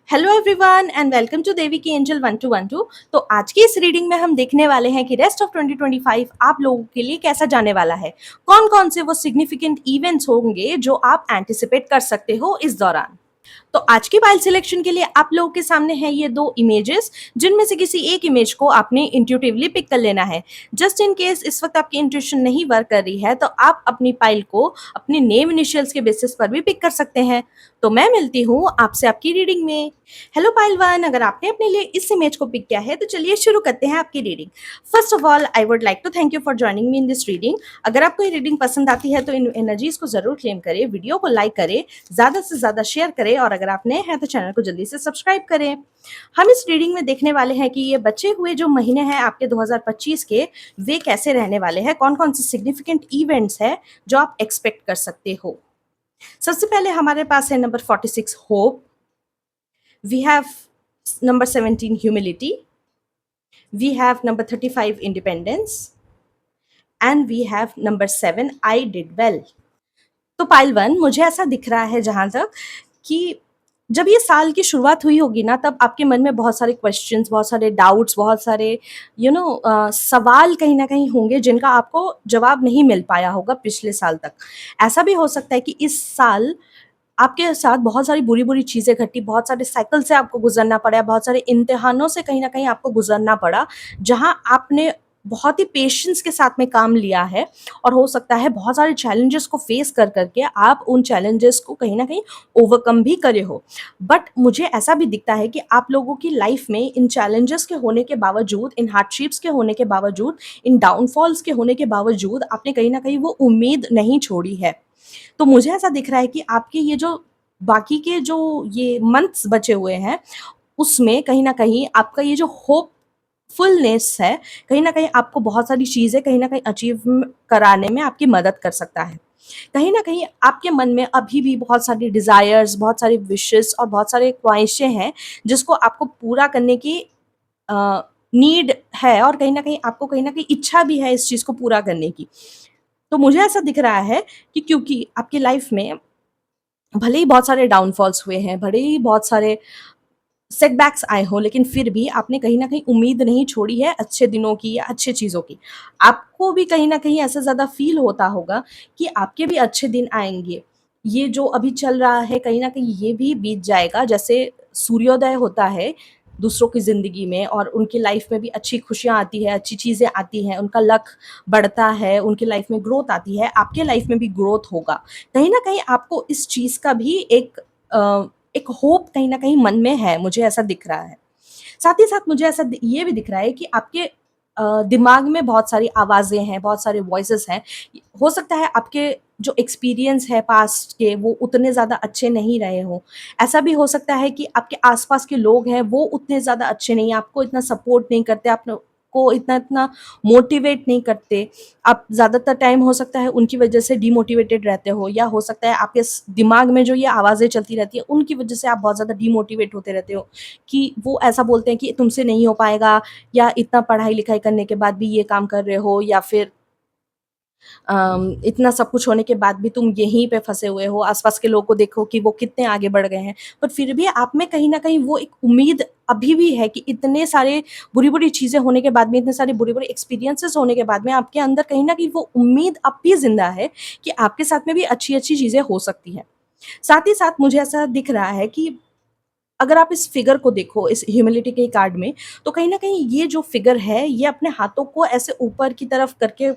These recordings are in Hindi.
Hello everyone and welcome to Devi की एंजल 1212। तो आज की इस रीडिंग में हम देखने वाले हैं कि रेस्ट ऑफ 2025 आप लोगों के लिए कैसा जाने वाला है। कौन कौन से वो सिग्निफिकेंट इवेंट्स होंगे जो आप एंटिसिपेट कर सकते हो इस दौरान। तो आज की फाइल सिलेक्शन के लिए आप लोगों के सामने है ये दो इमेजेस, जिनमें से किसी एक इमेज को आपने इंट्यूटिवली पिक कर लेना है। जस्ट इन केस इस वक्त आपकी इंट्यूशन नहीं वर्क कर रही है तो आप अपनी फाइल को अपने नेम इनिशियल्स के बेसिस पर भी पिक कर सकते हैं। तो मैं मिलती हूँ आपसे आपकी रीडिंग में। हेलो पाइल वन, अगर आपने अपने लिए इस इमेज को पिक किया है तो चलिए शुरू करते हैं आपकी reading. First of all I would like to thank you for joining me in this reading. अगर आपको ये रीडिंग पसंद आती है तो इन एनर्जीज को जरूर क्लेम करें, वीडियो को लाइक करें, ज्यादा से ज्यादा शेयर करें और अगर आप नए हैं तो चैनल को जल्दी से सब्सक्राइब करें। हम इस रीडिंग में देखने वाले हैं कि ये बचे हुए जो महीने हैं आपके 2025 के, वे कैसे रहने वाले हैं, कौन कौन से सिग्निफिकेंट इवेंट्स हैं जो आप एक्सपेक्ट कर सकते हो। सबसे पहले हमारे पास है number 46 hope, we have number 17 humility, we have number 35 independence, and we have number 7 I did well। तो पाइल वन, मुझे ऐसा दिख रहा है जहां तक कि जब ये साल की शुरुआत हुई होगी ना, तब आपके मन में बहुत सारे क्वेश्चंस, बहुत सारे डाउट्स, बहुत सारे सवाल कहीं ना कहीं होंगे जिनका आपको जवाब नहीं मिल पाया होगा पिछले साल तक। ऐसा भी हो सकता है कि इस साल आपके साथ बहुत सारी बुरी-बुरी चीज़ें घटी, बहुत सारे साइकिल से आपको गुज़रना पड़ा, बहुत सारे इम्तिहानों से कहीं न कहीं आपको गुज़रना पड़ा, जहाँ आपने बहुत ही पेशेंस के साथ में काम लिया है और हो सकता है बहुत सारे चैलेंजेस को फेस कर के आप उन चैलेंजेस को कहीं न कहीं ओवरकम भी करे हो। बट मुझे ऐसा भी दिखता है कि आप लोगों की लाइफ में इन चैलेंजेस के होने के बावजूद, इन हार्डशिप्स के होने के बावजूद, इन डाउनफॉल्स के होने के बावजूद आपने कहीं न कहीं वो उम्मीद नहीं छोड़ी है। तो मुझे ऐसा दिख रहा है कि आपके ये जो बाकी के जो ये मंथ्स बचे हुए हैं, उसमें कहीं न कहीं आपका ये जो होपफुलनेस है, कहीं न कहीं आपको बहुत सारी चीज़ें कहीं न कहीं अचीव कराने में आपकी मदद कर सकता है। कहीं न कहीं आपके मन में अभी भी बहुत सारी डिज़ायर्स, बहुत सारी विशेज़ और बहुत सारी ख्वाहिशें हैं, जिसको आपको पूरा करने की अ, नीड है और कहीं न कहीं आपको कहीं न कहीं इच्छा भी है इस चीज़ को पूरा करने की। तो मुझे ऐसा दिख रहा है कि क्योंकि आपकी लाइफ में भले ही बहुत सारे डाउनफॉल्स हुए हैं, भले ही बहुत सारे सेटबैक्स आए हों, लेकिन फिर भी आपने कहीं न कहीं उम्मीद नहीं छोड़ी है अच्छे दिनों की या अच्छी चीज़ों की। आपको भी कहीं न कहीं ऐसा ज़्यादा फ़ील होता होगा कि आपके भी अच्छे दिन आएँगे। ये जो अभी चल रहा है कहीं न कहीं ये भी बीत जाएगा, जैसे सूर्योदय होता है दूसरों की ज़िंदगी में और उनकी लाइफ़ में भी अच्छी खुशियाँ आती हैं, अच्छी चीज़ें आती हैं, उनका लक बढ़ता है, उनकी लाइफ़ में ग्रोथ आती है, आपके लाइफ़ में भी ग्रोथ होगा। कहीं न कहीं आपको इस चीज़ का भी एक होप कहीं न कहीं मन में है, मुझे ऐसा दिख रहा है। साथ ही साथ मुझे ऐसा ये भी दिख रहा है कि आपके दिमाग में बहुत सारी आवाज़ें हैं, बहुत सारे वॉइसेस हैं। हो सकता है आपके जो एक्सपीरियंस है पास्ट के वो उतने ज़्यादा अच्छे नहीं रहे हों। ऐसा भी हो सकता है कि आपके आस-पास के लोग हैं वो उतने ज़्यादा अच्छे नहीं हैं, आपको इतना सपोर्ट नहीं करते, आपको इतना-इतना मोटिवेट नहीं करते। आप ज़्यादातर टाइम हो सकता है उनकी वजह से डिमोटिवेटेड रहते हो या हो सकता है आपके दिमाग में जो ये आवाज़ें चलती रहती हैं उनकी वजह से आप बहुत ज़्यादा डिमोटिवेट होते रहते हो कि वो ऐसा बोलते हैं कि तुमसे नहीं हो पाएगा या इतना पढ़ाई लिखाई करने के बाद भी ये काम कर रहे हो या फिर इतना सब कुछ होने के बाद भी तुम यहीं पे फँसे हुए हो, आस-पास के लोगों को देखो कि वो कितने आगे बढ़ गए हैं। पर फिर भी आप में कहीं न कहीं वो एक उम्मीद अभी भी है कि इतने सारे बुरी-बुरी चीज़ें होने के बाद में, इतने सारे बुरे-बुरे एक्सपीरियंसेस होने के बाद में आपके अंदर कहीं न कहीं वो उम्मीद अब भी ज़िंदा है कि आपके साथ में भी अच्छी-अच्छी चीज़ें हो सकती हैं। साथ ही साथ मुझे ऐसा दिख रहा है कि अगर आप इस फिगर को देखो, इस ह्यूमिलिटी के कार्ड में, तो कहीं न कहीं ये जो फिगर है, ये अपने हाथों को ऐसे ऊपर की तरफ करके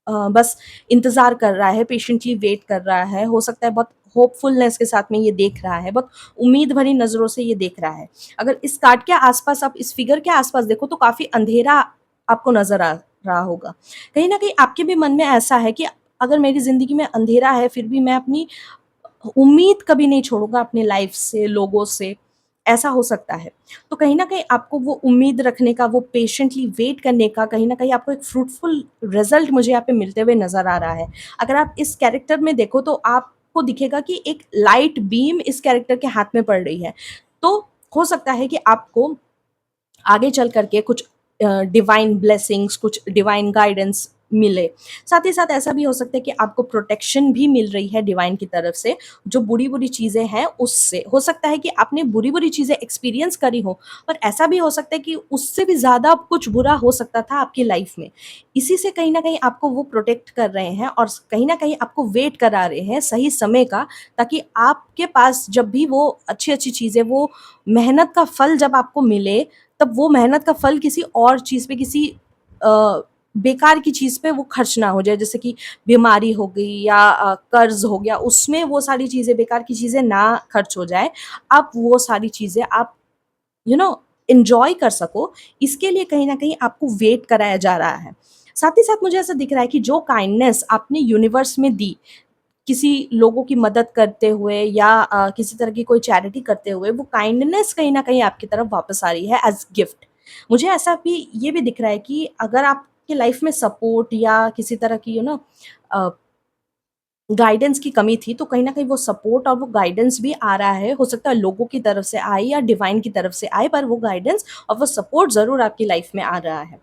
बस इंतज़ार कर रहा है, पेशेंटली वेट कर रहा है। हो सकता है बहुत होपफुलनेस के साथ में ये देख रहा है, बहुत उम्मीद भरी नज़रों से ये देख रहा है। अगर इस कार्ड के आस-पास, आप इस फिगर के आस-पास देखो तो काफ़ी अंधेरा आपको नज़र आ रहा होगा। कहीं न कहीं आपके भी मन में ऐसा है कि अगर मेरी ज़िंदगी में अंधेरा है, फिर भी मैं अपनी उम्मीद कभी नहीं छोड़ूँगा अपनी लाइफ़ से, लोगों से, ऐसा हो सकता है। तो कहीं न कहीं आपको वो उम्मीद रखने का, वो पेशेंटली वेट करने का कहीं न कहीं आपको एक फ्रूटफुल रिज़ल्ट मुझे यहाँ पे मिलते हुए नज़र आ रहा है। अगर आप इस कैरेक्टर में देखो तो आपको दिखेगा कि एक लाइट बीम इस कैरेक्टर के हाथ में पड़ रही है। तो हो सकता है कि आपको आगे चल कर के कुछ डिवाइन ब्लेसिंग्स, कुछ डिवाइन गाइडेंस मिले। साथ ही साथ ऐसा भी हो सकता है कि आपको प्रोटेक्शन भी मिल रही है डिवाइन की तरफ से, जो बुरी-बुरी चीज़ें हैं उससे। हो सकता है कि आपने बुरी-बुरी चीज़ें एक्सपीरियंस करी हो, पर ऐसा भी हो सकता है कि उससे भी ज़्यादा कुछ बुरा हो सकता था आपकी लाइफ में। इसी से कहीं न कहीं आपको वो प्रोटेक्ट कर रहे हैं और कहीं न कहीं आपको वेट करा रहे हैं सही समय का, ताकि आपके पास जब भी वो अच्छी-अच्छी चीज़ें, वो मेहनत का फल जब आपको मिले, तब वो मेहनत का फल किसी और चीज़ पे, किसी अ, बेकार की चीज़ पे वो खर्च ना हो जाए। जैसे कि बीमारी हो गई या कर्ज़ हो गया, उसमें वो सारी चीज़ें, बेकार की चीज़ें ना खर्च हो जाए। आप वो सारी चीज़ें आप यू नो एन्जॉय कर सको, इसके लिए कहीं न कहीं आपको वेट कराया जा रहा है। साथ ही साथ मुझे ऐसा दिख रहा है कि जो काइंडनेस आपने यूनिवर्स में दी, किसी लोगों की मदद करते हुए या किसी तरह की कोई चैरिटी करते हुए, वो काइंडनेस कहीं न कहीं आपकी तरफ वापस आ रही है एज़ गिफ्ट। मुझे ऐसा भी ये भी दिख रहा है कि अगर आपकी लाइफ़ में सपोर्ट या किसी तरह की अ, गाइडेंस की कमी थी, तो कहीं न कहीं वो सपोर्ट और वो गाइडेंस भी आ रहा है। हो सकता है लोगों की तरफ से आए या डिवाइन की तरफ से आए, पर वो गाइडेंस और वो सपोर्ट ज़रूर आपकी लाइफ़ में आ रहा है।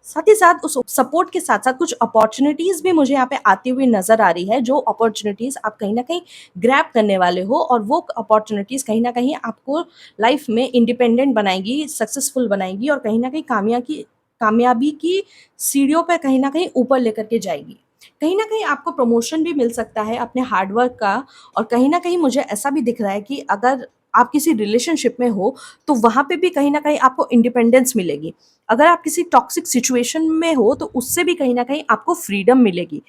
साथ ही साथ उस सपोर्ट के साथ-साथ कुछ अपॉर्च्युनिटीज़ भी मुझे यहाँ पे आती हुई नज़र आ रही है, जो अपॉर्च्युनिटीज़ आप कहीं न कहीं ग्रैब करने वाले हो, और वो अपॉर्च्युनिटीज़ कहीं न कहीं आपको लाइफ़ में इंडिपेंडेंट बनाएँगी, सक्सेसफुल बनाएँगी और कहीं न कहीं कामयाबी की सीढ़ियों पे कहीं न कहीं ऊपर लेकर के जाएगी। कहीं न कहीं आपको प्रमोशन भी मिल सकता है अपने हार्ड वर्क का, और कहीं न कहीं मुझे ऐसा भी दिख रहा है कि अगर आप किसी रिलेशनशिप में हो, तो वहाँ पे भी कहीं न कहीं आपको इंडिपेंडेंस मिलेगी। अगर आप किसी टॉक्सिक सिचुएशन में हो, तो उससे भी कहीं न कहीं आपको फ्रीडम मिलेगी।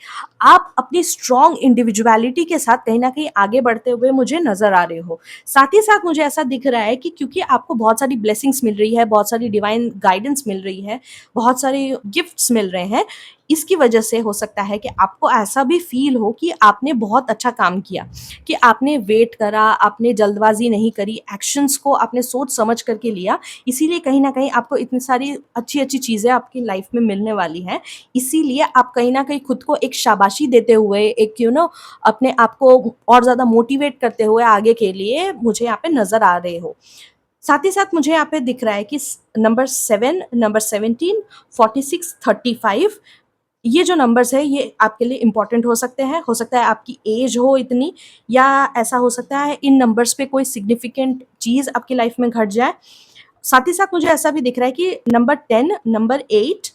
आप अपनी स्ट्रॉन्ग इंडिविडुअलिटी के साथ कहीं न कहीं आगे बढ़ते हुए मुझे नज़र आ रहे हो। साथ ही साथ मुझे ऐसा दिख रहा है कि क्योंकि आपको बहुत सारी ब्लेसिंग्स मिल रही है, बहुत सारी डिवाइन गाइडेंस मिल रही है, बहुत सारे गिफ्ट्स मिल रहे हैं, इसकी वजह से हो सकता है कि आपको ऐसा भी फ़ील हो कि आपने बहुत अच्छा काम किया, कि आपने वेट करा, आपने जल्दबाज़ी नहीं करी, एक्शंस को आपने सोच समझ करके लिया, इसीलिए कहीं न कहीं आपको इतनी सारी अच्छी-अच्छी चीज़ें आपकी लाइफ़ में मिलने वाली हैं। इसीलिए आप कहीं न कहीं खुद को एक शाबाशी देते हुए, एक अपने आप को और ज़्यादा मोटिवेट करते हुए आगे के लिए मुझे यहाँ पे नज़र आ रहे हो। साथ ही साथ मुझे यहाँ पे दिख रहा है कि नंबर 7, नंबर 17, 46, 35, ये जो नंबर्स है ये आपके लिए इम्पोर्टेंट हो सकते हैं। हो सकता है आपकी एज हो इतनी, या ऐसा हो सकता है इन नंबर्स पे कोई सिग्निफिकेंट चीज़ आपकी लाइफ में घट जाए। साथ ही साथ मुझे ऐसा भी दिख रहा है कि नंबर 10, नंबर 8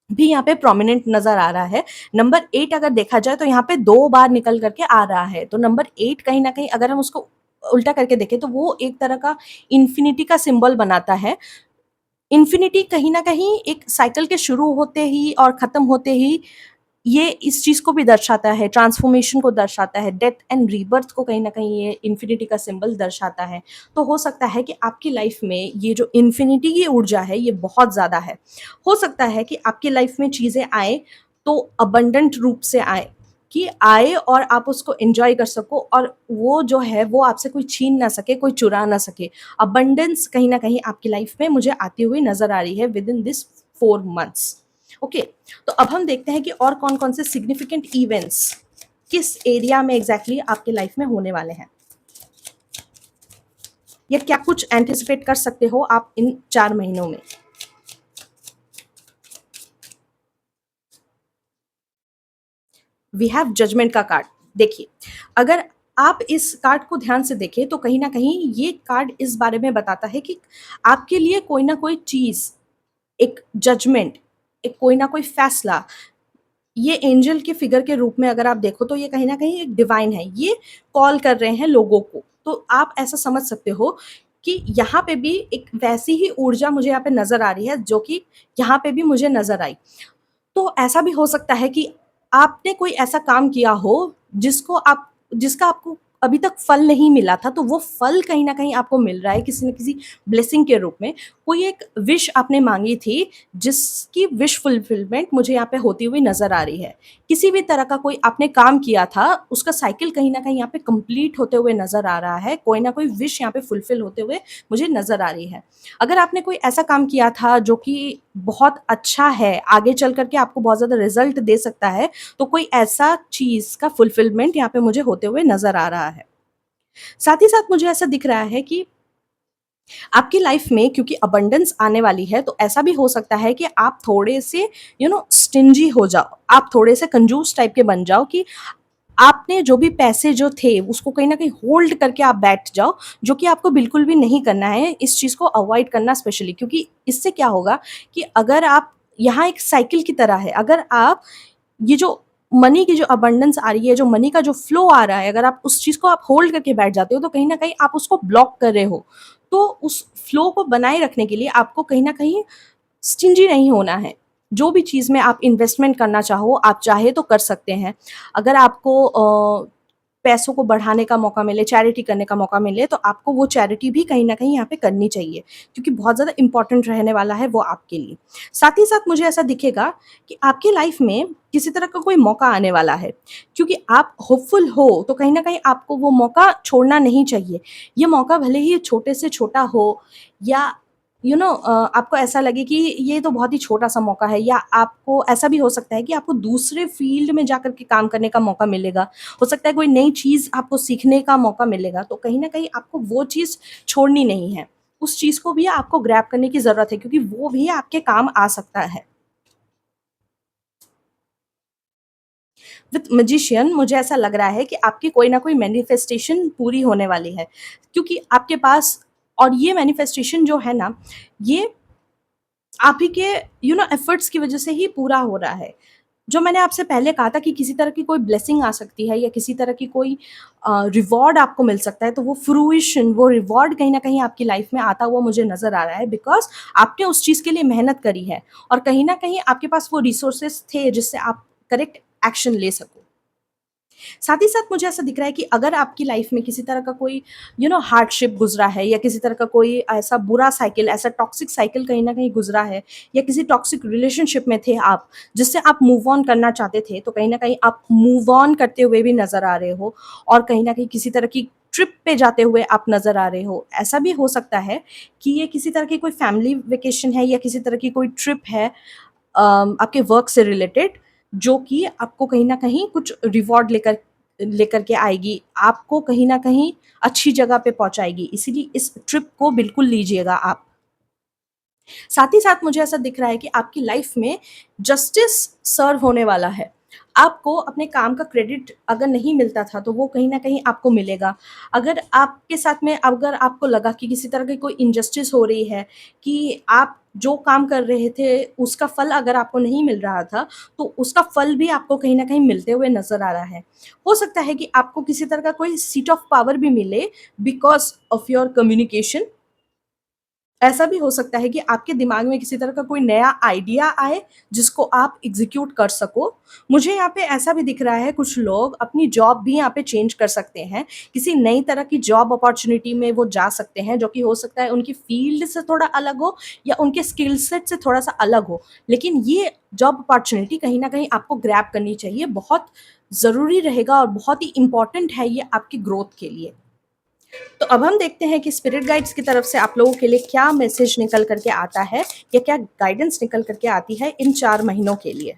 भी यहाँ पे प्रोमिनेंट नज़र आ रहा है। नंबर 8 अगर देखा जाए तो यहाँ पे 2 बार निकल कर के आ रहा है। तो नंबर 8 कहीं न कहीं अगर हम उसको उल्टा करके देखें, तो वो एक तरह का इन्फिनिटी का सिंबल बनाता है। इन्फिनिटी कहीं न कहीं एक साइकिल के शुरू होते ही और ख़त्म होते ही ये इस चीज़ को भी दर्शाता है, ट्रांसफ़ॉर्मेशन को दर्शाता है, डेथ एंड रीबर्थ को कहीं न कहीं ये इन्फिनिटी का सिंबल दर्शाता है। तो हो सकता है कि आपकी लाइफ़ में ये जो इन्फिनिटी की ऊर्जा है, ये बहुत ज़्यादा है। हो सकता है कि आपकी लाइफ़ में चीज़ें आएँ, तो अबंडेंट रूप से आएँ, कि आए और आप उसको एन्जॉय कर सको, और वो जो है वो आपसे कोई छीन ना सके, कोई चुरा ना सके। अबंडेंस कहीं न कहीं आपकी लाइफ़ में मुझे आती हुई नज़र आ रही है विदिन दिस 4 मंथ्स। ओके, तो अब हम देखते हैं कि और कौन-कौन से सिग्निफिकेंट इवेंट्स किस एरिया में एग्ज़ैक्टली आपके लाइफ़ में होने वाले हैं, या क्या कुछ एंटिसिपेट कर सकते हो आप इन 4 महीनों में? वी हैव जजमेंट का कार्ड। देखिए, अगर आप इस कार्ड को ध्यान से देखें, तो कहीं न कहीं ये कार्ड इस बारे में बताता है कि आपके लिए कोई ना कोई चीज़, एक जजमेंट, एक कोई ना कोई फैसला, ये एंजल के फिगर के रूप में अगर आप देखो, तो ये कहीं न कहीं एक डिवाइन है। ये कॉल कर रहे हैं लोगों को। तो आप ऐसा समझ सकते हो कि यहाँ पे भी एक वैसी ही ऊर्जा मुझे यहाँ पे नज़र आ रही है, जो कि यहाँ पे भी मुझे नज़र आई। तो ऐसा भी हो सकता है कि आपने कोई ऐसा काम किया हो जिसका आपको अभी तक फल नहीं मिला था, तो वो फल कहीं न कहीं आपको मिल रहा है किसी न किसी ब्लेसिंग के रूप में। कोई एक विश आपने माँगी थी, जिसकी विश फुलफिलमेंट मुझे यहाँ पे होती हुई नज़र आ रही है। किसी भी तरह का कोई आपने काम किया था, उसका साइकिल कहीं न कहीं यहाँ पे कंप्लीट होते हुए नज़र आ रहा है। कोई न कोई विश यहाँ पे फुलफिल होते हुए मुझे नज़र आ रही है। अगर आपने कोई ऐसा काम किया था जो कि बहुत अच्छा है, आगे चल कर के आपको बहुत ज़्यादा रिज़ल्ट दे सकता है, तो कोई ऐसा चीज़ का फुलफिलमेंट यहाँ पे मुझे होते हुए नज़र आ रहा है। साथ ही साथ मुझे ऐसा दिख रहा है कि आपकी लाइफ में क्योंकि अबंडेंस आने वाली है, तो ऐसा भी हो सकता है कि आप थोड़े से स्टिंजी हो जाओ, आप थोड़े से कंजूस टाइप के बन जाओ कि आपने जो भी पैसे जो थे उसको कहीं न कहीं होल्ड करके आप बैठ जाओ, जो कि आपको बिल्कुल भी नहीं करना है। इस चीज़ को अवॉइड करना स्पेशली, क्योंकि इससे क्या होगा कि अगर आप यहाँ एक साइकिल की तरह है, अगर आप ये जो मनी की जो अबंडेंस आ रही है, जो मनी का जो फ्लो आ रहा है, अगर आप उस चीज़ को आप होल्ड करके बैठ जाते हो, तो कहीं न कहीं आप उसको ब्लॉक कर रहे हो। तो उस फ्लो को बनाए रखने के लिए आपको कहीं न कहीं स्टिंजी नहीं होना है। जो भी चीज़ में आप इन्वेस्टमेंट करना चाहो, आप चाहे तो कर सकते हैं। अगर आपको पैसों को बढ़ाने का मौका मिले, चैरिटी करने का मौका मिले, तो आपको वो चैरिटी भी कहीं न कहीं यहाँ पे करनी चाहिए, क्योंकि बहुत ज़्यादा इम्पोर्टेंट रहने वाला है वो आपके लिए। साथ ही साथ मुझे ऐसा दिखेगा कि आपकी लाइफ़ में किसी तरह का कोई मौका आने वाला है, क्योंकि आप होपफुल हो, तो कहीं न कहीं आपको वो मौका छोड़ना नहीं चाहिए। ये मौका भले ही छोटे से छोटा हो, या आपको ऐसा लगे कि ये तो बहुत ही छोटा-सा मौका है, या आपको ऐसा भी हो सकता है कि आपको दूसरे फ़ील्ड में जाकर के काम करने का मौका मिलेगा। हो सकता है कोई नई चीज़ आपको सीखने का मौका मिलेगा, तो कहीं न कहीं आपको वो चीज़ छोड़नी नहीं है। उस चीज़ को भी आपको ग्रैब करने की ज़रूरत है, क्योंकि वो भी आपके काम आ सकता है। विथ मैजिशियन मुझे ऐसा लग रहा है कि आपकी कोई ना कोई मैनिफेस्टेशन पूरी होने वाली है, क्योंकि आपके पास, और ये मैनिफेस्टेशन जो है ना, ये आप ही के एफर्ट्स की वजह से ही पूरा हो रहा है। जो मैंने आपसे पहले कहा था कि किसी तरह की कोई ब्लेसिंग आ सकती है, या किसी तरह की कोई रिवॉर्ड आपको मिल सकता है, तो वो फ्रूइशन, वो रिवॉर्ड कहीं न कहीं आपकी लाइफ में आता हुआ मुझे नज़र आ रहा है, बिकॉज़ आपने उस चीज़ के लिए मेहनत करी है, और कहीं न कहीं आपके पास वो रिसोर्सेज़ थे जिससे आप करेक्ट एक्शन ले सको। साथ ही साथ मुझे ऐसा दिख रहा है कि अगर आपकी लाइफ में किसी तरह का कोई हार्डशिप गुजरा है, या किसी तरह का कोई ऐसा बुरा साइकिल, ऐसा टॉक्सिक साइकिल कहीं ना कहीं गुजरा है, या किसी टॉक्सिक रिलेशनशिप में थे आप, जिससे आप मूव ऑन करना चाहते थे, तो कहीं ना कहीं आप मूव ऑन करते हुए भी नजर आ रहे हो, और कहीं ना कहीं किसी तरह की ट्रिप पे जाते हुए आप नज़र आ रहे हो। ऐसा भी हो सकता है कि ये किसी तरह की कोई फैमिली वेकेशन है, या किसी तरह की कोई ट्रिप है आपके वर्क से रिलेटेड, जो कि आपको कहीं न कहीं कुछ रिवॉर्ड लेकर लेकर के आएगी, आपको कहीं न कहीं अच्छी जगह पे पहुँचाएगी, इसीलिए इस ट्रिप को बिल्कुल लीजिएगा आप। साथ ही साथ मुझे ऐसा दिख रहा है कि आपकी लाइफ में जस्टिस सर्व होने वाला है। आपको अपने काम का क्रेडिट अगर नहीं मिलता था, तो वो कहीं न कहीं आपको मिलेगा। अगर आपके साथ में, अगर आपको लगा कि किसी तरह की कोई इनजस्टिस हो रही है, कि आप जो काम कर रहे थे, उसका फल अगर आपको नहीं मिल रहा था, तो उसका फल भी आपको कहीं न कहीं मिलते हुए नज़र आ रहा है। हो सकता है कि आपको किसी तरह का कोई सीट ऑफ पावर भी मिले, बिकॉज़ ऑफ योर कम्युनिकेशन। ऐसा भी हो सकता है कि आपके दिमाग में किसी तरह का कोई नया आइडिया आए, जिसको आप एग्ज़ीक्यूट कर सको। मुझे यहाँ पे ऐसा भी दिख रहा है, कुछ लोग अपनी जॉब भी यहाँ पे चेंज कर सकते हैं। किसी नई तरह की जॉब अपॉर्च्युनिटी में वो जा सकते हैं, जो कि हो सकता है उनकी फ़ील्ड से थोड़ा अलग हो, या उनके स्किल सेट से थोड़ा-सा अलग हो। लेकिन ये जॉब अपॉर्च्युनिटी कहीं न कहीं आपको ग्रैब करनी चाहिए, बहुत ज़रूरी रहेगा, और बहुत ही इम्पोर्टेंट है ये आपकी ग्रोथ के लिए। तो अब हम देखते हैं कि स्पिरिट गाइड्स की तरफ से आप लोगों के लिए क्या मैसेज निकल करके आता है, या क्या गाइडेंस निकल करके आती है इन 4 महीनों के लिए।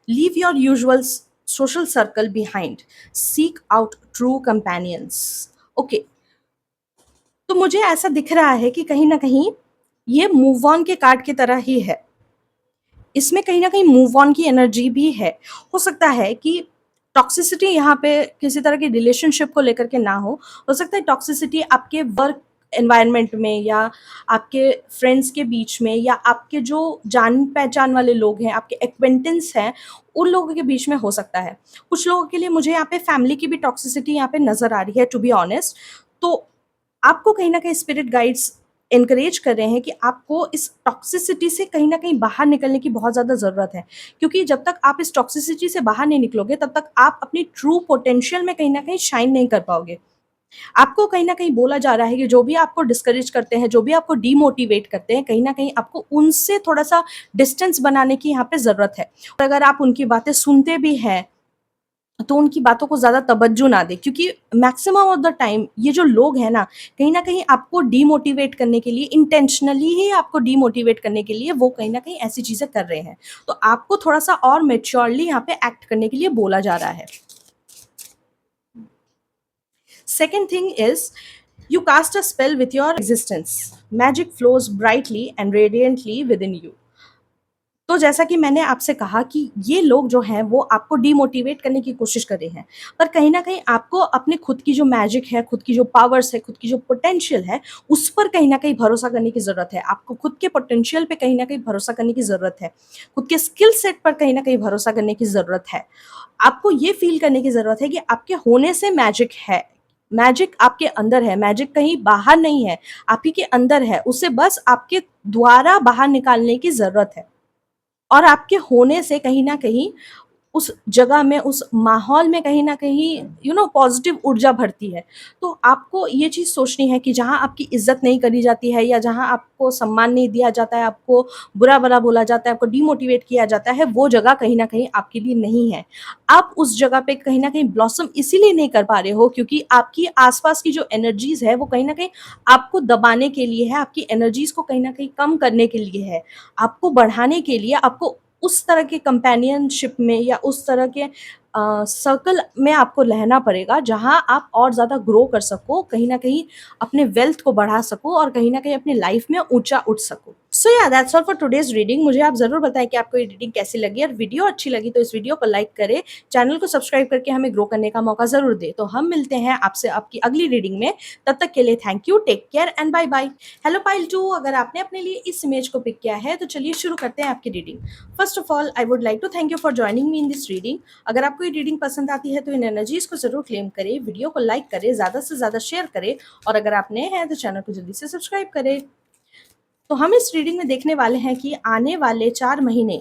Leave your usual social circle behind, seek out true companions. Okay, तो मुझे ऐसा दिख रहा है कि कहीं न कहीं ये मूव ऑन के कार्ड की तरह ही है। इसमें कहीं न कहीं मूव ऑन की एनर्जी भी है। हो सकता है कि टॉक्सिसिटी यहाँ पे किसी तरह की रिलेशनशिप को लेकर के ना हो। हो सकता है टॉक्सिसिटी आपके वर्क एनवायरनमेंट में, या आपके फ्रेंड्स के बीच में, या आपके जो जान-पहचान वाले लोग हैं, आपके एक्वेंटेंस हैं, उन लोगों के बीच में हो सकता है। कुछ लोगों के लिए मुझे यहाँ पे फैमिली की भी टॉक्सिसिटी यहाँ पे नज़र आ रही है, टू बी ऑनेस्ट। तो आपको कहीं न कहीं स्पिरिट गाइड्स एनकरेज कर रहे हैं कि आपको इस टॉक्सिसिटी से कहीं न कहीं बाहर निकलने की बहुत ज़्यादा ज़रूरत है। क्योंकि जब तक आप इस टॉक्सिसिटी से बाहर नहीं निकलोगे, तब तक आप अपनी ट्रू पोटेंशियल में कहीं न कहीं शाइन नहीं कर पाओगे। आपको कहीं न कहीं बोला जा रहा है कि जो भी आपको डिस्करेज करते हैं, जो भी आपको डिमोटिवेट करते हैं, कहीं न कहीं आपको उनसे थोड़ा-सा डिस्टेंस बनाने की यहाँ पे ज़रूरत है। और अगर आप उनकी बातें सुनते भी हैं, तो उनकी बातों को ज़्यादा तवज्जो ना दें, क्योंकि मैक्सिमम ऑफ द टाइम ये जो लोग हैं ना, कहीं न कहीं आपको डीमोटिवेट करने के लिए, इंटेंशनली ही आपको डीमोटिवेट करने के लिए वो कहीं न कहीं ऐसी चीज़ें कर रहे हैं। तो आपको थोड़ा-सा और मैच्योरली यहाँ पे एक्ट करने के लिए बोला जा रहा है। Second thing is, you cast a spell with your existence. Magic flows brightly and radiantly within you. तो जैसा कि मैंने आपसे कहा कि ये लोग जो हैं वो आपको डिमोटिवेट करने की कोशिश कर रहे हैं, पर कहीं न कहीं आपको अपने खुद की जो मैजिक है, खुद की जो पावर्स है, खुद की जो पोटेंशियल है, उस पर कहीं न कहीं भरोसा करने की ज़रूरत है। आपको खुद के पोटेंशियल पे कहीं न कहीं भरोसा करने की ज़रूरत है। खुद के स्किल सेट पर कहीं न कहीं भरोसा करने की ज़रूरत है। आपको ये फ़ील करने की ज़रूरत है कि आपके होने से मैजिक है। मैजिक आपके अंदर है, मैजिक कहीं बाहर नहीं है, आप ही के अंदर है। उसे बस आपके द्वारा बाहर निकालने की ज़रूरत है। और आपके होने से कहीं न कहीं उस जगह में, उस माहौल में कहीं न कहीं पॉज़िटिव ऊर्जा भरती है। तो आपको ये चीज़ सोचनी है कि जहाँ आपकी इज़्ज़त नहीं करी जाती है या जहाँ आपको सम्मान नहीं दिया जाता है, आपको बुरा-भला बोला जाता है, आपको डिमोटिवेट किया जाता है, वो जगह कहीं न कहीं आपके लिए नहीं है। आप उस जगह पे कहीं न कहीं ब्लॉसम इसीलिए नहीं कर पा रहे हो क्योंकि आपकी आस-पास की जो एनर्जीज़ है, वो कहीं न कहीं आपको दबाने के लिए है, आपकी एनर्जीज़ को कहीं न कहीं कम करने के लिए है। आपको बढ़ाने के लिए, आपको उस तरह के कंपेनियनशिप में या उस तरह के सर्कल में आपको रहना पड़ेगा जहाँ आप और ज़्यादा ग्रो कर सको, कहीं न कहीं अपने वेल्थ को बढ़ा सको और कहीं न कहीं अपनी लाइफ में ऊँचा उठ सको। सो या that's all for today's reading. मुझे आप ज़रूर बताएँ कि आपको ये रीडिंग कैसी लगी और वीडियो अच्छी लगी तो इस वीडियो को लाइक करें, चैनल को सब्सक्राइब करके हमें ग्रो करने का मौका ज़रूर दें। तो हम मिलते हैं आपसे आपकी अगली रीडिंग में, तब तक के लिए thank you, take care and bye bye. Hello पाइल 2, अगर आपने अपने लिए इस इमेज को पिक किया है तो चलिए शुरू करते हैं आपकी reading. First of all I would like to thank you for joining me in this reading. अगर आपको ये रीडिंग पसंद आती है तो इन एनर्जीज़ को ज़रूर क्लेम करें, वीडियो को लाइक करें, ज़्यादा से ज़्यादा शेयर करें और अगर आप नए हैं तो चैनल को जल्दी से सब्सक्राइब करें। तो हम इस रीडिंग में देखने वाले हैं कि आने वाले 4 महीने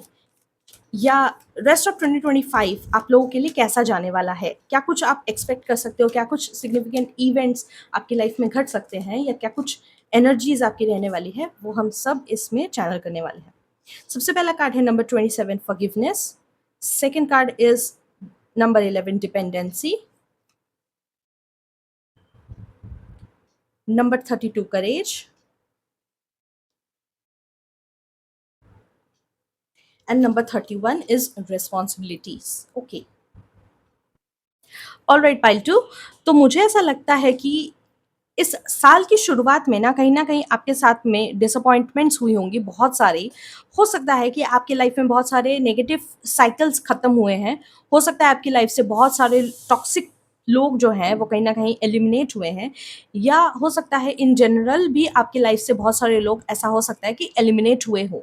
या रेस्ट ऑफ 2025 आप लोगों के लिए कैसा जाने वाला है। क्या कुछ आप एक्सपेक्ट कर सकते हो? क्या कुछ सिग्निफिकेंट इवेंट्स आपकी लाइफ में घट सकते हैं या क्या कुछ एनर्जीज़ आपकी रहने वाली है, वो हम सब इसमें चैनल करने वाले हैं। सबसे पहला कार्ड है number 27 forgiveness, second card is number 11 dependency, number 32 courage and number 31 is responsibilities. Okay. Alright pile 2, तो मुझे ऐसा लगता है कि इस साल की शुरुआत में ना कहीं न कहीं आपके साथ में डिसअपॉइंटमेंट्स हुई होंगी बहुत सारी। हो सकता है कि आपकी लाइफ में बहुत सारे नेगेटिव साइकिल्स खत्म हुए हैं। हो सकता है आपकी लाइफ से बहुत सारे टॉक्सिक लोग जो हैं वो कहीं न कहीं एलिमिनेट हुए हैं या हो सकता है इन जनरल भी आपकी लाइफ से बहुत सारे लोग ऐसा हो सकता है कि एलिमिनेट हुए हों।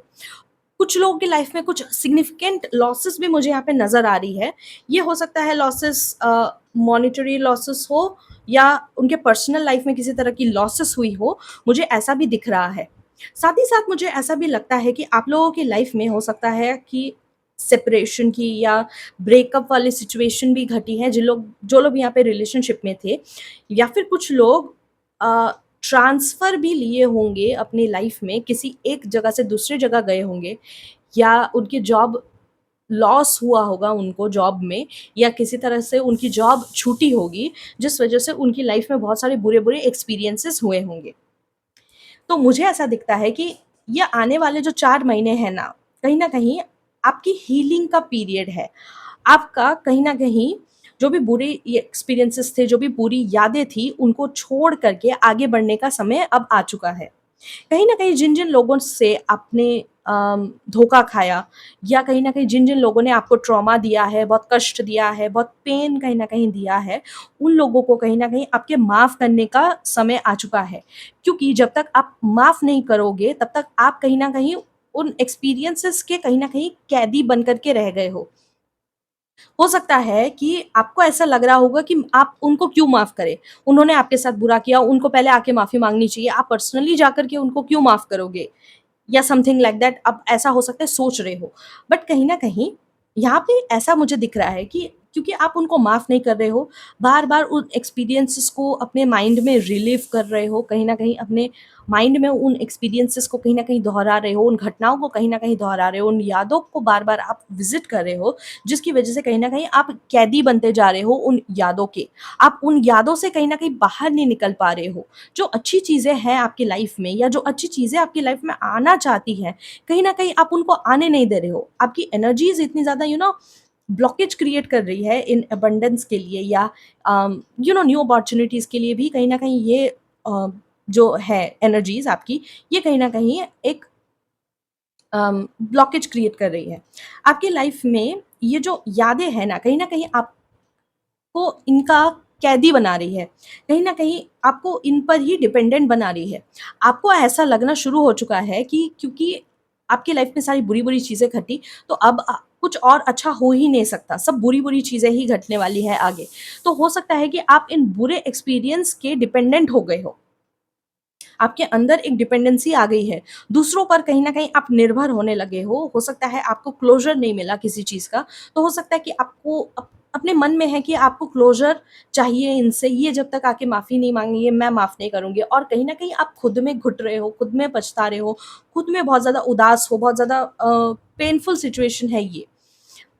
कुछ लोगों की लाइफ में कुछ सिग्निफिकेंट लॉसेस भी मुझे यहाँ पे नज़र आ रही है। ये हो सकता है लॉसेस मॉनेटरी लॉसेस हो या उनके पर्सनल लाइफ में किसी तरह की लॉसेस हुई हो, मुझे ऐसा भी दिख रहा है। साथ ही साथ मुझे ऐसा भी लगता है कि आप लोगों की लाइफ में हो सकता है कि सेपरेशन की या ब्रेकअप वाली सिचुएशन भी घटी है। जो लोग यहाँ पे रिलेशनशिप में थे या फिर कुछ लोग ट्रांसफ़र भी लिए होंगे अपनी लाइफ में, किसी एक जगह से दूसरी जगह गए होंगे या उनकी जॉब लॉस हुआ होगा उनको जॉब में या किसी तरह से उनकी जॉब छूटी होगी, जिस वजह से उनकी लाइफ में बहुत सारे बुरे-बुरे एक्सपीरियंसेस हुए होंगे। तो मुझे ऐसा दिखता है कि ये आने वाले जो 4 महीने हैं ना, कहीं न कहीं आपकी हीलिंग का पीरियड है। आपका कहीं न कहीं जो भी बुरे ये एक्सपीरियंसेस थे, जो भी बुरी यादें थी, उनको छोड़ कर के आगे बढ़ने का समय अब आ चुका है। कहीं न कहीं जिन-जिन लोगों से आपने धोखा खाया या कहीं न कहीं जिन-जिन लोगों ने आपको ट्रॉमा दिया है, बहुत कष्ट दिया है, बहुत पेन कहीं न कहीं दिया है, उन लोगों को कहीं न कहीं आपके माफ़ करने का समय आ चुका है। क्योंकि जब तक आप माफ़ नहीं करोगे, तब तक आप कहीं न कहीं उन एक्सपीरियंसेस के कहीं न कहीं कैदी बन कर के रह गए हो। हो सकता है कि आपको ऐसा लग रहा होगा कि आप उनको क्यों माफ़ करें? उन्होंने आपके साथ बुरा किया, उनको पहले आके माफ़ी माँगनी चाहिए। आप पर्सनली जाकर के उनको क्यों माफ़ करोगे? या समथिंग लाइक दैट, अब ऐसा हो सकता है सोच रहे हो। बट कहीं न कहीं यहाँ पे ऐसा मुझे दिख रहा है कि क्योंकि आप उनको माफ़ नहीं कर रहे हो, बार-बार उन एक्सपीरियंसेस को अपने माइंड में रिलिव कर रहे हो, कहीं न कहीं अपने माइंड में उन एक्सपीरियंसेस को कहीं न कहीं दोहरा रहे हो, उन घटनाओं को कहीं न कहीं दोहरा रहे हो, उन यादों को बार-बार आप विज़िट कर रहे हो, जिसकी वजह से कहीं न कहीं आप कैदी बनते जा रहे हो उन यादों के। आप उन यादों से कहीं न कहीं बाहर नहीं निकल पा रहे हो। जो अच्छी चीज़ें हैं आपकी लाइफ में या जो अच्छी चीज़ें आपकी लाइफ में आना चाहती हैं, कहीं न कहीं आप उनको आने नहीं दे रहे हो। आपकी एनर्जीज़ इतनी ज़्यादा ब्लॉकेज क्रिएट कर रही है इन अबंडेंस के लिए या न्यू अपॉर्चुनिटीज़ के लिए भी कहीं न कहीं ये जो है एनर्जीज़ आपकी, ये कहीं न कहीं एक ब्लॉकेज क्रिएट कर रही है। आपकी लाइफ में ये जो यादें हैं ना, कहीं न कहीं आपको इनका कैदी बना रही है। कहीं न कहीं आपको इन पर ही डिपेंडेंट बना रही है। आपको ऐसा लगना शुरू हो चुका है कि क्योंकि आपकी लाइफ में सारी बुरी-बुरी चीज़ें घटी, तो अब कुछ और अच्छा हो ही नहीं सकता। सब बुरी-बुरी चीज़ें ही घटने वाली है आगे। तो हो सकता है कि आप इन बुरे एक्सपीरियंस के डिपेंडेंट हो गए हो। आपके अंदर एक डिपेंडेंसी आ गई है। दूसरों पर कहीं न कहीं आप निर्भर होने लगे हो सकता है आपको क्लोज़र नहीं मिला किसी चीज़ का, तो हो सकता है कि आपको अपने मन में है कि आपको क्लोज़र चाहिए इनसे, ये जब तक आके माफ़ी नहीं माँगेंगे, मैं माफ़ नहीं करूँगी और कहीं न कहीं आप खुद में घुट रहे हो, खुद में पछता रहे हो, खुद में बहुत ज़्यादा उदास हो, बहुत ज़्यादा पेनफुल सिचुएशन है ये।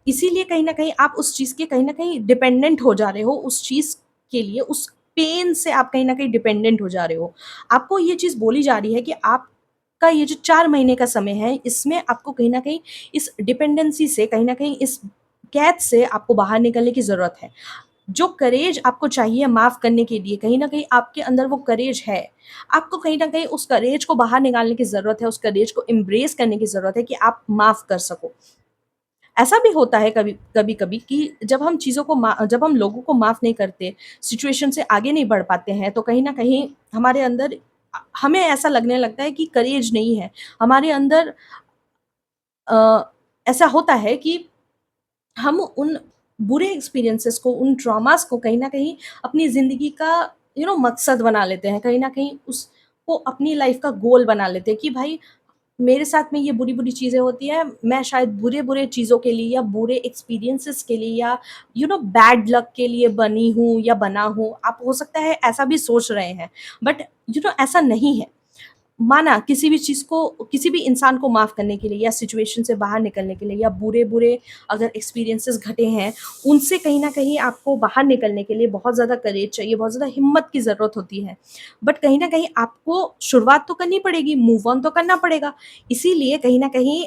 इसीलिए कहीं न कहीं आप उस चीज़ के कहीं न कहीं डिपेंडेंट हो जा रहे हो, उस चीज़ के लिए, उस पेन से आप कहीं न कहीं डिपेंडेंट हो जा रहे हो। आपको ये चीज़ बोली जा रही है कि आपका ये जो 4 महीने का समय है, इसमें आपको कहीं न कहीं इस डिपेंडेंसी से, कहीं न कहीं इस कैद से आपको बाहर निकलने की ज़रूरत है। जो करेज आपको चाहिए माफ़ करने के लिए, कहीं न कहीं आपके अंदर वो करेज है। आपको कहीं न कहीं उस करेज को बाहर निकालने की ज़रूरत है, उस करेज को एम्ब्रेस करने की ज़रूरत है कि आप माफ़ कर सको। ऐसा भी होता है कभी-कभी कि जब हम लोगों को माफ़ नहीं करते, सिचुएशन से आगे नहीं बढ़ पाते हैं, तो कहीं न कहीं हमारे अंदर हमें ऐसा लगने लगता है कि करेज नहीं है। हमारे अंदर अ, ऐसा होता है कि हम उन बुरे एक्सपीरियंसेस को, उन ट्रॉमास को कहीं न कहीं अपनी ज़िंदगी का मकसद बना लेते हैं। कहीं न कहीं उसको अपनी लाइफ़ का गोल बना लेते हैं कि भाई मेरे साथ में ये बुरी-बुरी चीज़ें होती हैं, मैं शायद बुरे-बुरे चीज़ों के लिए या बुरे एक्सपीरियंसेस के लिए या बैड लक के लिए बनी हूँ या बना हूँ। आप हो सकता है ऐसा भी सोच रहे हैं, बट ऐसा नहीं है। माना किसी भी चीज़ को, किसी भी इंसान को माफ़ करने के लिए या सिचुएशन से बाहर निकलने के लिए या बुरे-बुरे अगर एक्सपीरियंसेस घटे हैं, उनसे कहीं न कहीं आपको बाहर निकलने के लिए बहुत ज़्यादा करेज चाहिए, बहुत ज़्यादा हिम्मत की ज़रूरत होती है। बट कहीं न कहीं आपको शुरुआत तो करनी पड़ेगी, मूव ऑन तो करना पड़ेगा। इसीलिए कहीं न कहीं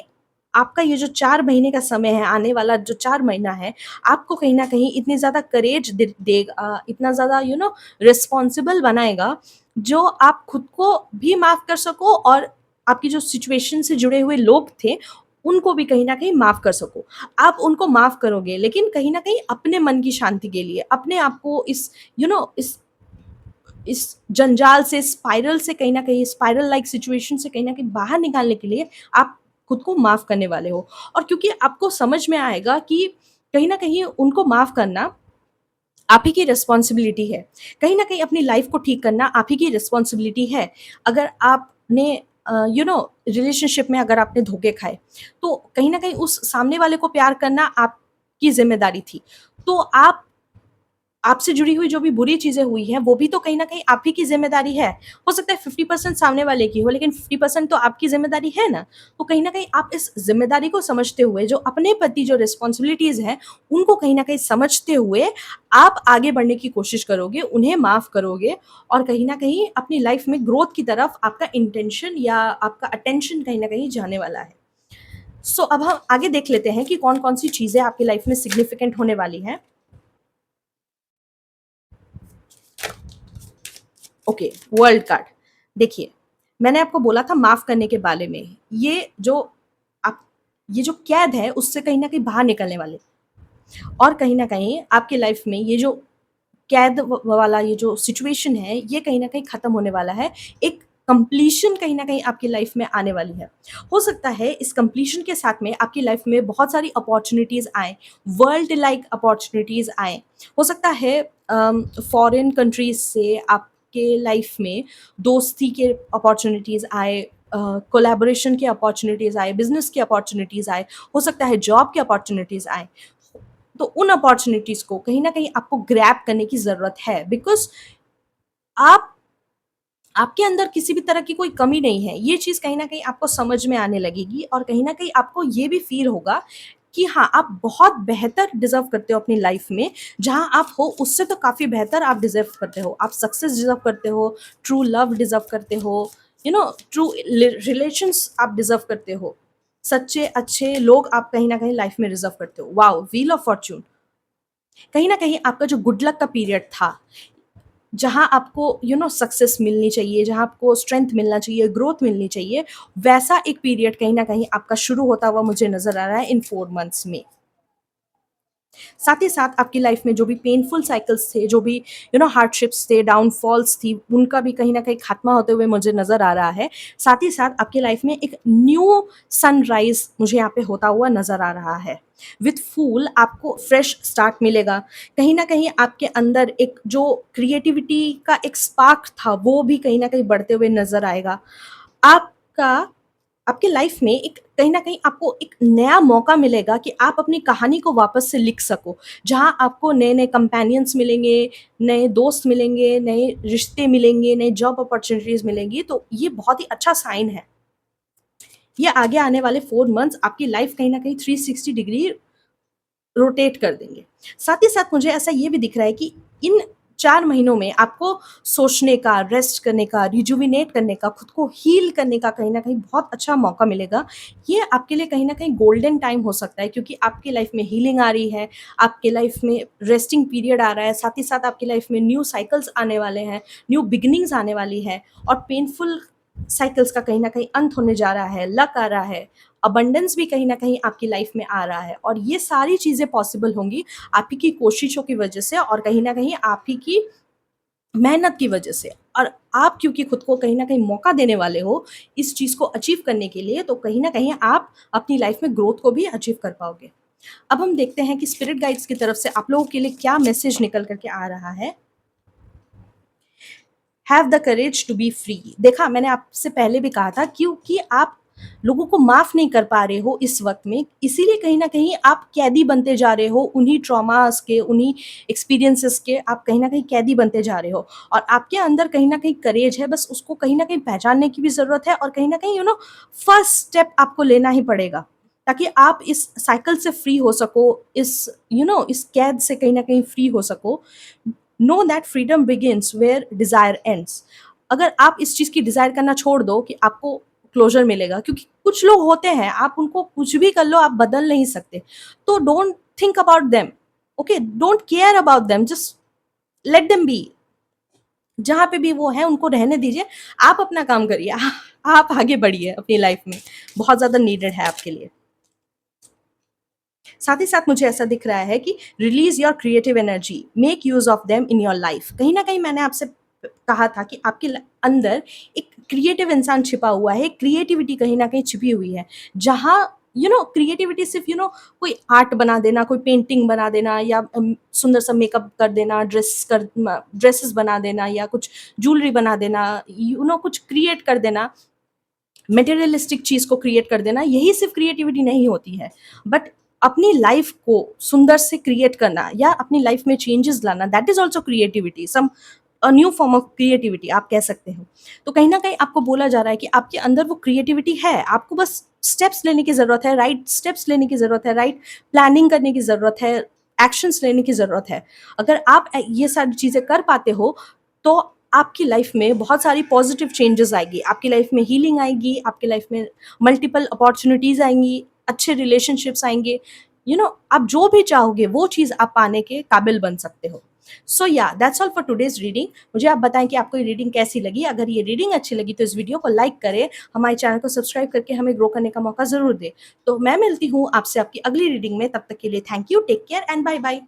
आपका ये जो 4 महीने का समय है, आने वाला जो 4 महीना है, आपको कहीं न कहीं इतनी ज़्यादा करेज देगा, इतना ज़्यादा रिस्पॉन्सिबल बनाएगा जो आप खुद को भी माफ़ कर सको और आपकी जो सिचुएशन से जुड़े हुए लोग थे, उनको भी कहीं न कहीं माफ़ कर सको। आप उनको माफ़ करोगे, लेकिन कहीं न कहीं अपने मन की शांति के लिए, अपने आप को इस यू नो इस जंजाल से, स्पाइरल से कहीं न कहीं, स्पाइरल लाइक सिचुएशन से कहीं न कहीं बाहर निकालने के लिए आप खुद को माफ़ करने वाले हो। और क्योंकि आपको समझ में आएगा कि कहीं न कहीं उनको माफ़ करना आप ही की रिस्पॉन्सिबिलिटी है। कहीं न कहीं अपनी लाइफ़ को ठीक करना आप ही की रिस्पॉन्सिबिलिटी है। अगर आपने रिलेशनशिप में अगर आपने धोखे खाए, तो कहीं न कहीं उस सामने वाले को प्यार करना आपकी ज़िम्मेदारी थी। तो आपसे जुड़ी हुई जो भी बुरी चीज़ें हुई हैं, वो भी तो कहीं न कहीं आप ही की ज़िम्मेदारी है। हो सकता है 50% सामने वाले की हो, लेकिन 50% तो आपकी ज़िम्मेदारी है ना? तो कहीं न कहीं आप इस ज़िम्मेदारी को समझते हुए, जो अपने प्रति जो रिस्पॉन्सिबिलिटीज़ हैं, उनको कहीं न कहीं समझते हुए आप आगे बढ़ने की कोशिश करोगे, उन्हें माफ़ करोगे और कहीं न कहीं अपनी लाइफ़ में ग्रोथ की तरफ आपका इंटेंशन या आपका अटेंशन कहीं न कहीं जाने वाला है। सो अब हम आगे देख लेते हैं कि कौन-कौन सी चीज़ें आपकी लाइफ़ में सिग्निफिकेंट होने वाली हैं। Okay, world card. देखिए, मैंने आपको बोला था माफ़ करने के बारे में। आप ये जो कैद है उससे कहीं न कहीं बाहर निकलने वाले और कहीं न कहीं आपकी लाइफ़ में ये जो कैद वाला ये जो सिचुएशन है, ये कहीं न कहीं ख़त्म होने वाला है। एक कंप्लीशन कहीं न कहीं आपकी लाइफ़ में आने वाली है। हो सकता है इस कंप्लीशन के साथ में आपकी लाइफ़ में बहुत सारी अपॉर्च्युनिटीज़ आएँ, वर्ल्ड लाइक अपॉर्च्युनिटीज़ आएँ। हो सकता है फॉरेन कंट्रीज़ से आपके लाइफ़ में दोस्ती के अपॉर्च्युनिटीज़ आए, कोलैबोरेशन के अपॉर्च्युनिटीज़ आए, बिज़नेस के अपॉर्च्युनिटीज़ आए, हो सकता है जॉब के अपॉर्च्युनिटीज़ आएँ। तो उन अपॉर्च्युनिटीज़ को कहीं न कहीं आपको ग्रैब करने की ज़रूरत है बिकॉज़ आप आपके अंदर किसी भी तरह की कोई कमी नहीं है। ये चीज़ कहीं न कहीं आपको समझ में आने लगेगी और कहीं न कहीं आपको ये भी फ़ील होगा कि हाँ, आप बहुत बेहतर डिज़र्व करते हो अपनी लाइफ़ में। जहाँ आप हो उससे तो काफ़ी बेहतर आप डिज़र्व करते हो। आप सक्सेस डिज़र्व करते हो, ट्रू लव डिज़र्व करते हो, ट्रू रिलेशंस आप डिज़र्व करते हो। सच्चे अच्छे लोग आप कहीं ना कहीं लाइफ में रिजर्व करते हो। वाओ, व्हील ऑफ फॉर्च्यून, कहीं ना कहीं आपका जो गुड लक का पीरियड था, जहां आपको सक्सेस मिलनी चाहिए, जहां आपको स्ट्रेंथ मिलना चाहिए, ग्रोथ मिलनी चाहिए, वैसा एक पीरियड कहीं ना कहीं आपका शुरू होता हुआ मुझे नजर आ रहा है इन 4 मंथ्स में। साथ ही साथ आपकी लाइफ में जो भी पेनफुल साइकिल्स थे, जो भी हार्डशिप्स थे, डाउनफॉल्स थी, उनका भी कहीं ना कहीं खात्मा होते हुए मुझे नजर आ रहा है। साथ ही साथ आपकी लाइफ में एक न्यू सनराइज मुझे यहाँ पे होता हुआ नजर आ रहा है। विथ फूल आपको फ्रेश स्टार्ट मिलेगा। कहीं ना कहीं आपके अंदर एक जो क्रिएटिविटी का एक स्पार्क था वो भी कहीं ना कहीं बढ़ते हुए नजर आएगा। आपका आपके लाइफ में एक कहीं न कहीं आपको एक नया मौका मिलेगा कि आप अपनी कहानी को वापस से लिख सको। जहाँ आपको नए-नए कंपेनियंस मिलेंगे, नए दोस्त मिलेंगे, नए रिश्ते मिलेंगे, नई जॉब अपॉर्च्युनिटीज़ मिलेंगी, तो ये बहुत ही अच्छा साइन है। ये आगे आने वाले 4 मंथ्स आपकी लाइफ कहीं न कहीं 360 डिग्री रोटेट कर देंगे। साथ ही साथ मुझे ऐसा ये भी दिख रहा है कि इन 4 महीनों में आपको सोचने का, रेस्ट करने का, रिजुविनेट करने का, खुद को हील करने का कहीं न कहीं बहुत अच्छा मौका मिलेगा। ये आपके लिए कहीं न कहीं गोल्डन टाइम हो सकता है, क्योंकि आपकी लाइफ में हीलिंग आ रही है, आपके लाइफ में रेस्टिंग पीरियड आ रहा है, साथ ही साथ आपकी लाइफ में न्यू साइकल्स आने वाले हैं, न्यू बिगिनिंग्स आने वाली है, और पेनफुल साइकिल्स का कहीं न कहीं अंत होने जा रहा है, लक आ रहा है, अबंडेंस भी कहीं न कहीं आपकी लाइफ में आ रहा है, और ये सारी चीज़ें पॉसिबल होंगी आप ही की कोशिशों की वजह से, और कहीं न कहीं आप ही की मेहनत की वजह से। और आप क्योंकि खुद को कहीं न कहीं मौका देने वाले हो इस चीज़ को अचीव करने के लिए, तो कहीं न कहीं आप अपनी लाइफ में ग्रोथ को भी अचीव कर पाओगे। अब हम देखते हैं कि स्पिरिट गाइड्स की तरफ से आप लोगों के लिए क्या मैसेज निकल कर के आ रहा है। Have the courage to be free. देखा, मैंने आपसे पहले भी कहा था, क्योंकि आप लोगों को माफ नहीं कर पा रहे हो इस वक्त में, इसीलिए कहीं ना कहीं आप कैदी बनते जा रहे हो उन्हीं ट्रॉमास के, उन्हीं एक्सपीरियंसेस के, आप कहीं ना कहीं कैदी बनते जा रहे हो। और आपके अंदर कहीं ना कहीं करेज है, बस उसको कहीं ना कहीं पहचानने की भी जरूरत है, और कहीं ना कहीं फर्स्ट स्टेप आपको लेना ही पड़ेगा, ताकि आप इस साइकिल से फ्री हो सको, इस इस कैद से कहीं ना कहीं फ्री हो सको। Know that freedom begins where desire ends. अगर आप इस चीज की डिजायर करना छोड़ दो कि आपको क्लोजर मिलेगा, क्योंकि कुछ लोग होते हैं आप उनको कुछ भी कर लो आप बदल नहीं सकते, तो don't think about them, okay, don't care about them, just let them be. जहां पे भी वो है उनको रहने दीजिए, आप अपना काम करिए, आप आगे बढ़िए अपनी लाइफ में, बहुत ज्यादा नीडेड है आपके लिए। साथ ही साथ मुझे ऐसा दिख रहा है कि release your creative energy, make use of them in your life. कहीं ना कहीं मैंने आपसे कहा था कि आपके अंदर एक क्रिएटिव इंसान छिपा हुआ है, क्रिएटिविटी कहीं ना कहीं छिपी हुई है, जहाँ क्रिएटिविटी सिर्फ कोई आर्ट बना देना, कोई पेंटिंग बना देना, या सुंदर सा मेकअप कर देना, ड्रेसेस बना देना, या कुछ ज्वेलरी बना देना, कुछ क्रिएट कर देना, मटेरियलिस्टिक चीज को क्रिएट कर देना, यही सिर्फ क्रिएटिविटी नहीं होती है। बट अपनी लाइफ को सुंदर से क्रिएट करना, या अपनी लाइफ में चेंजेस लाना, that is also creativity, some a new form of creativity आप कह सकते हो। तो कहीं ना कहीं आपको बोला जा रहा है कि आपके अंदर वो क्रिएटिविटी है, आपको बस स्टेप्स लेने की जरूरत है, राइट स्टेप्स लेने की जरूरत है, राइट प्लानिंग करने की जरूरत है, एक्शंस लेने की जरूरत है। अगर आप ये सारी चीजें कर पाते हो, तो आपकी लाइफ में बहुत सारी पॉजिटिव चेंजेस आएगी, आपकी लाइफ में हीलिंग आएगी, आपकी लाइफ में मल्टीपल अपॉर्चुनिटीज आएंगी, अच्छे रिलेशनशिप्स आएंगे, आप जो भी चाहोगे वो चीज़ आप पाने के काबिल बन सकते हो। सो या that's all for today's reading. मुझे आप बताएं कि आपको ये रीडिंग कैसी लगी। अगर ये रीडिंग अच्छी लगी तो इस वीडियो को लाइक करें, हमारे चैनल को सब्सक्राइब करके हमें ग्रो करने का मौका ज़रूर दें। तो मैं मिलती हूँ आपसे आपकी अगली रीडिंग में, तब तक के लिए thank you, take care and bye bye.